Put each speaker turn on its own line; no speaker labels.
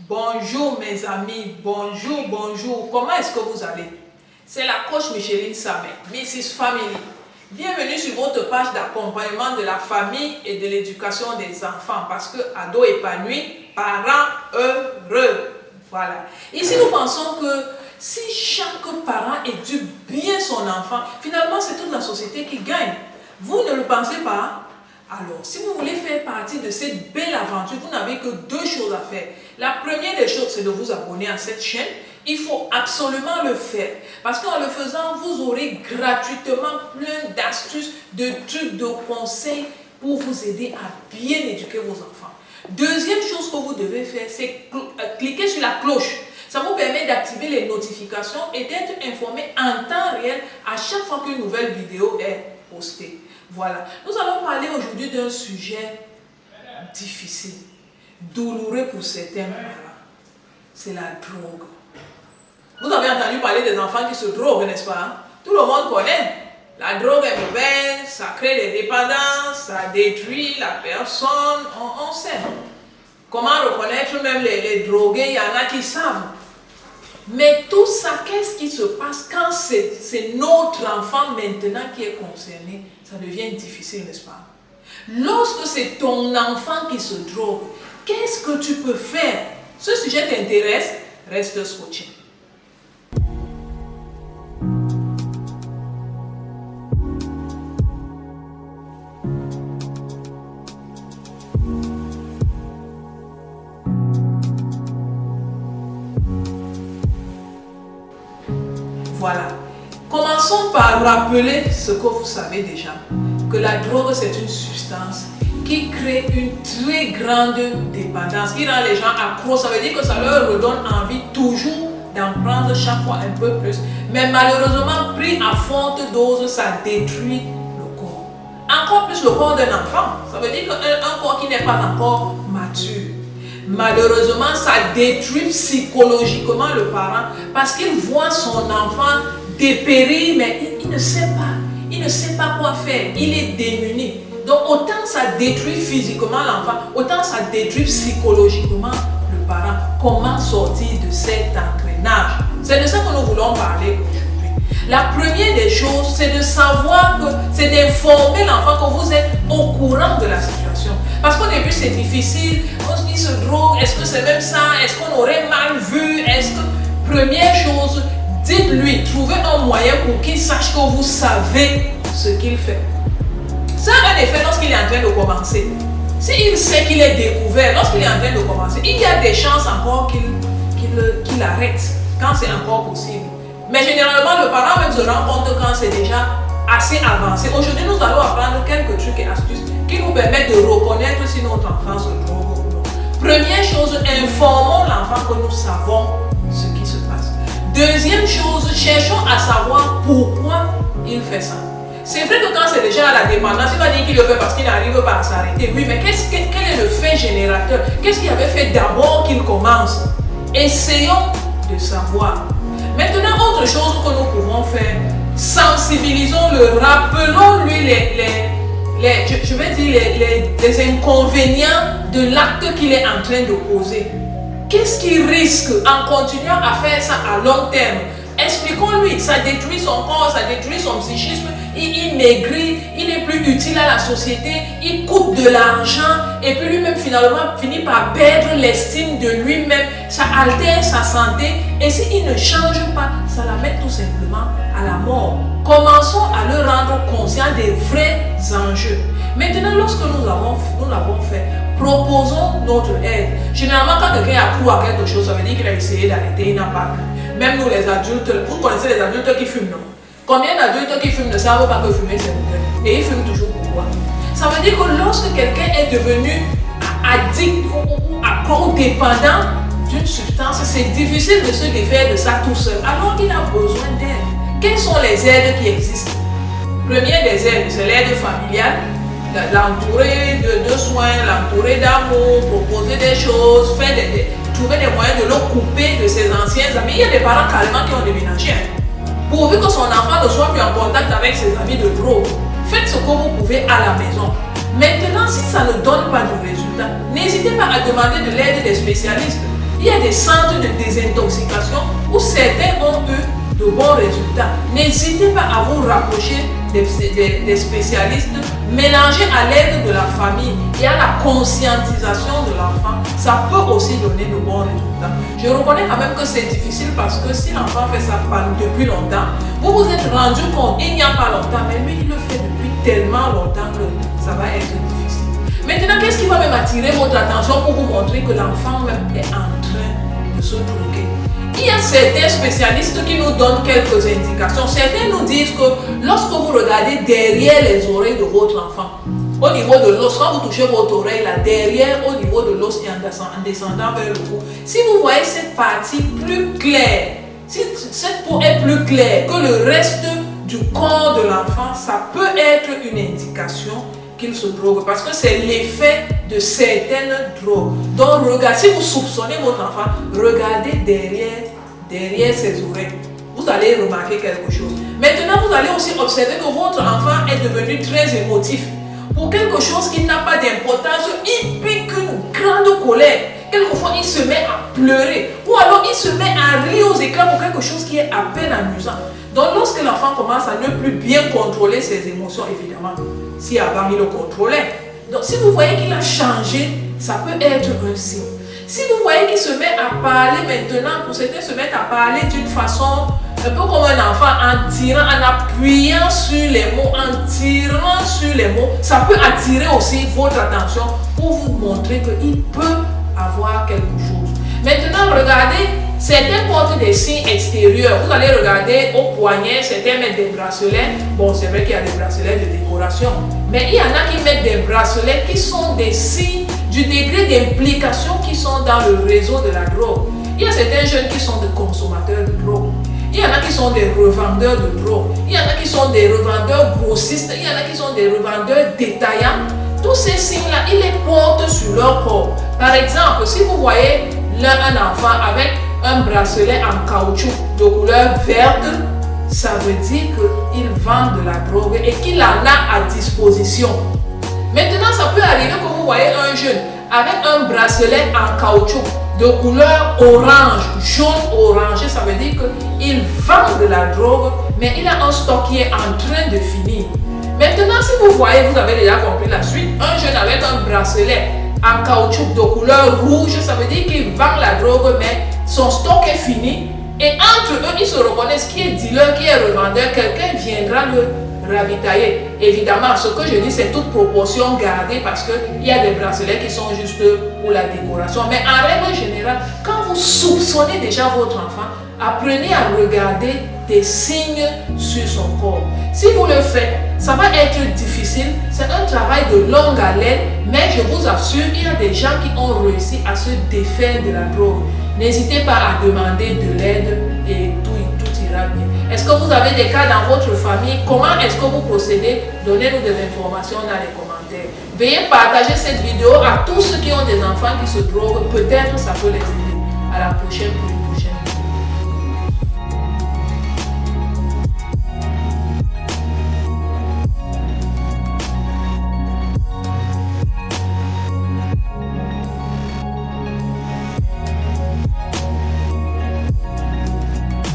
Bonjour mes amis, bonjour. Comment est-ce que vous allez? C'est la coach Micheline Samet, Mrs. Family. Bienvenue sur votre page d'accompagnement de la famille et de l'éducation des enfants parce que ados épanouis, parents heureux. Voilà. Ici, nous pensons que si chaque parent éduque bien son enfant, finalement, c'est toute la société qui gagne. Vous ne le pensez pas? Alors, si vous voulez faire partie de cette belle aventure, vous n'avez que deux choses à faire. La première des choses, c'est de vous abonner à cette chaîne. Il faut absolument le faire. Parce qu'en le faisant, vous aurez gratuitement plein d'astuces, de trucs, de conseils pour vous aider à bien éduquer vos enfants. Deuxième chose que vous devez faire, c'est cliquer sur la cloche. Ça vous permet d'activer les notifications et d'être informé en temps réel à chaque fois qu'une nouvelle vidéo est postée. Voilà. Nous allons parler aujourd'hui d'un sujet difficile, douloureux pour certains parents. C'est la drogue. Vous avez entendu parler des enfants qui se droguent, n'est-ce pas? Tout le monde connaît. La drogue est mauvaise, ça crée des dépendances, ça détruit la personne. On sait. Comment reconnaître même les drogués? Il y en a qui savent. Mais tout ça, qu'est-ce qui se passe quand c'est notre enfant maintenant qui est concerné? Ça devient difficile, n'est-ce pas? Lorsque c'est ton enfant qui se drogue, qu'est-ce que tu peux faire? Ce sujet t'intéresse? Reste scotché. Voilà. Commençons par rappeler ce que vous savez déjà, que la drogue c'est une substance qui crée une très grande dépendance, qui rend les gens accros. Ça veut dire que ça leur redonne envie toujours d'en prendre chaque fois un peu plus. Mais malheureusement, pris à forte dose, ça détruit le corps. Encore plus le corps d'un enfant. Ça veut dire qu'un corps qui n'est pas encore mature. Malheureusement, ça détruit psychologiquement le parent parce qu'il voit son enfant dépérir, mais il ne sait pas. Il ne sait pas quoi faire. Il est démuni. Donc, autant ça détruit physiquement l'enfant, autant ça détruit psychologiquement le parent. Comment sortir de cet engrenage? C'est de ça que nous voulons parler aujourd'hui. La première des choses, c'est de savoir que, c'est d'informer l'enfant que vous êtes au courant de la situation. Parce qu'au début, c'est difficile. On se dit, se drogue, est-ce que c'est même ça? Est-ce qu'on aurait mal vu? Est-ce que, première chose, dites-lui, trouvez un moyen pour qu'il sache que vous savez ce qu'il fait. Ça a un effet lorsqu'il est en train de commencer. S'il sait qu'il est découvert, lorsqu'il est en train de commencer, il y a des chances encore qu'il arrête quand c'est encore possible. Mais généralement, le parent même se rend compte quand c'est déjà assez avancé. Aujourd'hui, nous allons apprendre quelques trucs et astuces qui nous permettent de reconnaître si notre enfant se drogue ou non. Première chose, informons l'enfant que nous savons ce qui se passe. Deuxième chose, cherchons à savoir pourquoi il fait ça. C'est vrai que quand c'est déjà à la dépendance, il va dire qu'il le fait parce qu'il n'arrive pas à s'arrêter. Oui, mais quel est le fait générateur? Qu'est-ce qu'il avait fait d'abord qu'il commence? Essayons de savoir. Maintenant, autre chose que nous pouvons faire, sensibilisons-le, rappelons-lui les inconvénients de l'acte qu'il est en train de poser. Qu'est-ce qu'il risque en continuant à faire ça à long terme? Expliquons-lui, ça détruit son corps, ça détruit son psychisme, il maigrit, il n'est plus utile à la société, il coûte de l'argent et puis lui-même finalement finit par perdre l'estime de lui-même, ça altère sa santé et s'il ne change pas, ça l'amène tout simplement à la mort. Commençons à le rendre conscient des vrais enjeux. Maintenant, lorsque nous l'avons fait, proposons notre aide. Généralement, quand quelqu'un a cru à quelque chose, ça veut dire qu'il a essayé d'arrêter, il n'a pas pu. Même nous les adultes, vous connaissez les adultes qui fument, non? Combien d'adultes qui fument ne savent pas que fumer c'est mauvais? Et ils fument toujours pourquoi? Ça veut dire que lorsque quelqu'un est devenu addict ou accro ou dépendant d'une substance, c'est difficile de se défaire de ça tout seul. Alors il a besoin d'aide. Quelles sont les aides qui existent? Première des aides, c'est l'aide familiale. L'entourer de soins, l'entourer d'amour, proposer des choses, trouver des moyens de le couper de ses anciens amis. Il y a des parents carrément qui ont déménagé. Pourvu que son enfant ne soit plus en contact avec ses amis de drogue, faites ce que vous pouvez à la maison. Maintenant, si ça ne donne pas de résultat, n'hésitez pas à demander de l'aide des spécialistes. Il y a des centres de désintoxication où certains ont eu de bons résultats. N'hésitez pas à vous rapprocher des spécialistes, mélanger à l'aide de la famille et à la conscientisation de l'enfant. Ça peut aussi donner de bons résultats. Je reconnais quand même que c'est difficile parce que si l'enfant fait ça depuis longtemps, vous vous êtes rendu compte il n'y a pas longtemps, mais lui il le fait depuis tellement longtemps que ça va être difficile. Maintenant, qu'est-ce qui va même attirer votre attention pour vous montrer que l'enfant même est en train de se truquer? Il y a certains spécialistes qui nous donnent quelques indications. Certains nous disent que lorsque vous regardez derrière les oreilles de votre enfant, au niveau de l'os, quand vous touchez votre oreille là, derrière, au niveau de l'os et en descendant vers le cou, si vous voyez cette partie plus claire, si cette peau est plus claire que le reste du corps de l'enfant, ça peut être une indication qu'il se drogue parce que c'est l'effet de certaines drogues. Donc regardez, si vous soupçonnez votre enfant, regardez derrière ses oreilles. Vous allez remarquer quelque chose. Maintenant, vous allez aussi observer que votre enfant est devenu très émotif. Pour quelque chose qui n'a pas d'importance, il pique une grande colère. Quelquefois, il se met à pleurer. Ou alors, il se met à rire aux éclats pour quelque chose qui est à peine amusant. Donc, lorsque l'enfant commence à ne plus bien contrôler ses émotions, évidemment, si avant il le contrôlait. Donc, si vous voyez qu'il a changé, ça peut être un signe. Si vous voyez qu'il se met à parler maintenant, pour certains se mettent à parler d'une façon un peu comme un enfant, en tirant, en appuyant sur les mots, en tirant sur les mots, ça peut attirer aussi votre attention pour vous montrer qu'il peut avoir quelque chose. Maintenant, regardez, certains portent des signes extérieurs. Vous allez regarder au poignet, certains mettent des bracelets. Bon, c'est vrai qu'il y a des bracelets de décoration, mais il y en a qui mettent des bracelets qui sont des signes du degré d'implication qui sont dans le réseau de la drogue. Il y a certains jeunes qui sont des consommateurs de drogue. Il y en a qui sont des revendeurs de drogue. Il y en a qui sont des revendeurs grossistes. Il y en a qui sont des revendeurs détaillants. Tous ces signes-là, ils les portent sur leur corps. Par exemple, si vous voyez un enfant avec un bracelet en caoutchouc de couleur verte, ça veut dire qu'il vend de la drogue et qu'il en a à disposition. Maintenant, ça peut arriver que vous voyez un jeune avec un bracelet en caoutchouc de couleur orange, jaune orangé, ça veut dire qu'il vend de la drogue, mais il a un stock qui est en train de finir. Maintenant, si vous voyez, vous avez déjà compris la suite, un jeune avec un bracelet en caoutchouc de couleur rouge, ça veut dire qu'il vend la drogue, mais son stock est fini. Et entre eux, ils se reconnaissent qui est dealer, qui est revendeur, quelqu'un viendra le ravitailler. Évidemment, ce que je dis, c'est toute proportion gardée parce qu'il y a des bracelets qui sont juste pour la décoration. Mais en règle générale, quand vous soupçonnez déjà votre enfant, apprenez à regarder des signes sur son corps. Si vous le faites, ça va être difficile. C'est un travail de longue haleine, mais je vous assure, il y a des gens qui ont réussi à se défaire de la drogue. N'hésitez pas à demander de l'aide et tout ira bien. Est-ce que vous avez des cas dans votre famille? Comment est-ce que vous procédez? Donnez-nous des informations dans les commentaires. Veuillez partager cette vidéo à tous ceux qui ont des enfants qui se droguent. Peut-être ça peut les aider. À la prochaine.